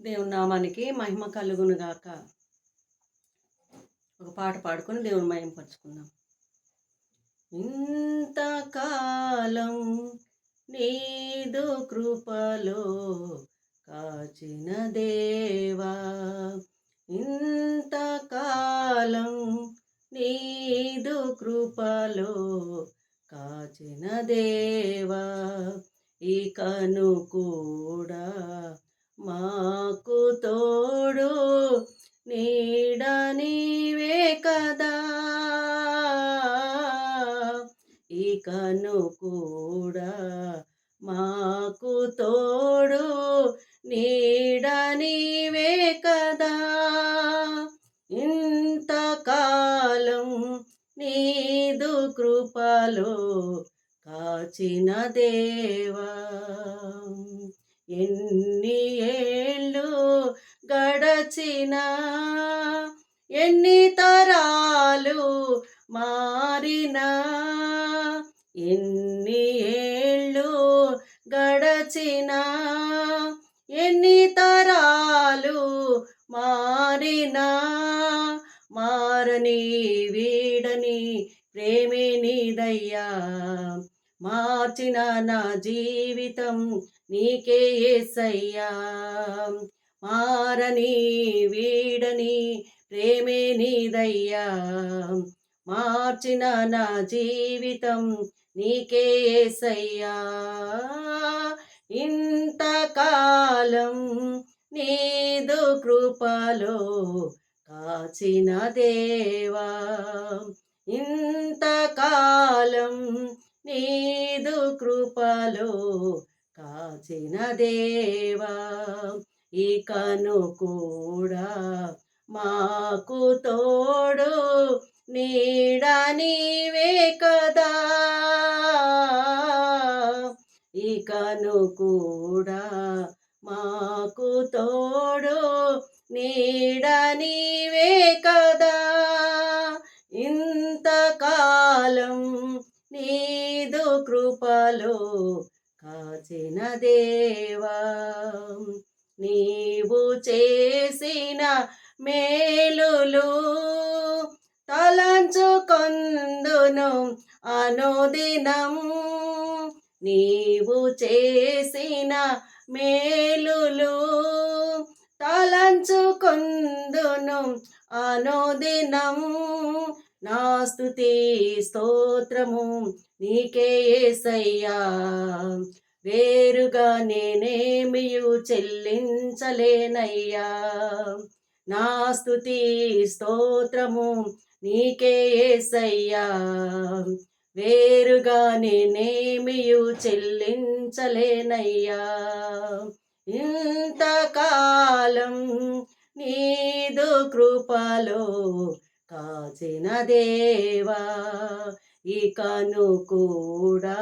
దేవుని నామానికి మహిమ కలుగును గాక. ఒక పాట పాడుకొని దేవుని మహిమపరుచుకుందాం. ఇంతకాలం నీదు కృపలో కాచిన దేవా, ఇంతకాలం నీదు కృపలో కాచిన దేవా, ఇకను కూడా మాకు తోడు నీడ నీవే కదా, ఇకను కూడా మాకు తోడు నీడ నీవే కదా, ఇంతకాలం నీదు కృపలో కాచిన దేవా, ఎన్ని ఏళ్ళు గడచిన, ఎన్ని తరాలు మారినా, ఎన్ని ఏళ్ళు గడచిన, ఎన్ని తరాలు మారినా, మారని వీడని ప్రేమే నీదయ్యా, మార్చిన నా జీవితం నీకే యేసయ్యా, మారని వీడని ప్రేమే నీదయ్యా, మార్చిన నా జీవితం నీకే యేసయ్యా, ఇంతకాలం నీదు కృపలో కాచిన దేవా, ఇంతకాలం నీదు కృపలో కాచిన దేవా, ఇకను కూడా మాకు తోడు నీడ నీవే కదా, ఇకను కూడా మాకు తోడు నీడ నీవే కదా, ఇంతకాలం నీదు కృపలో కాచిన దేవా, నీవు చేసిన మేలులు తలంచుకొందును అనుదినం, నీవు చేసిన మేలులు తలంచుకొందును అనుదినం, నా స్తుతి స్తోత్రము నీకే యేసయ్యా, వేరుగా నేనేమియు చెల్లించలేనయ్యా, నా స్తుతి స్తోత్రము నీకే యేసయ్యా, వేరుగా నేనేమియు చెల్లించలేనయ్యా, ఇంతకాలం నీదు కృపలో కాచిన దేవా, ఇకను కూడా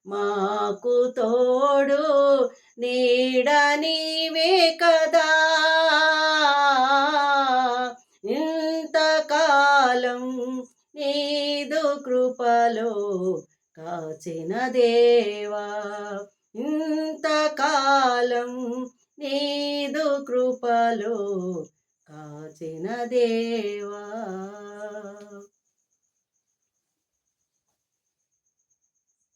మాకు తోడు నీడ నీవే కదా, ఇంతకాలం నీదు కృపలో కాచిన దేవా, ఇంతకాలం నీదు కృపలో కాచిన దేవా.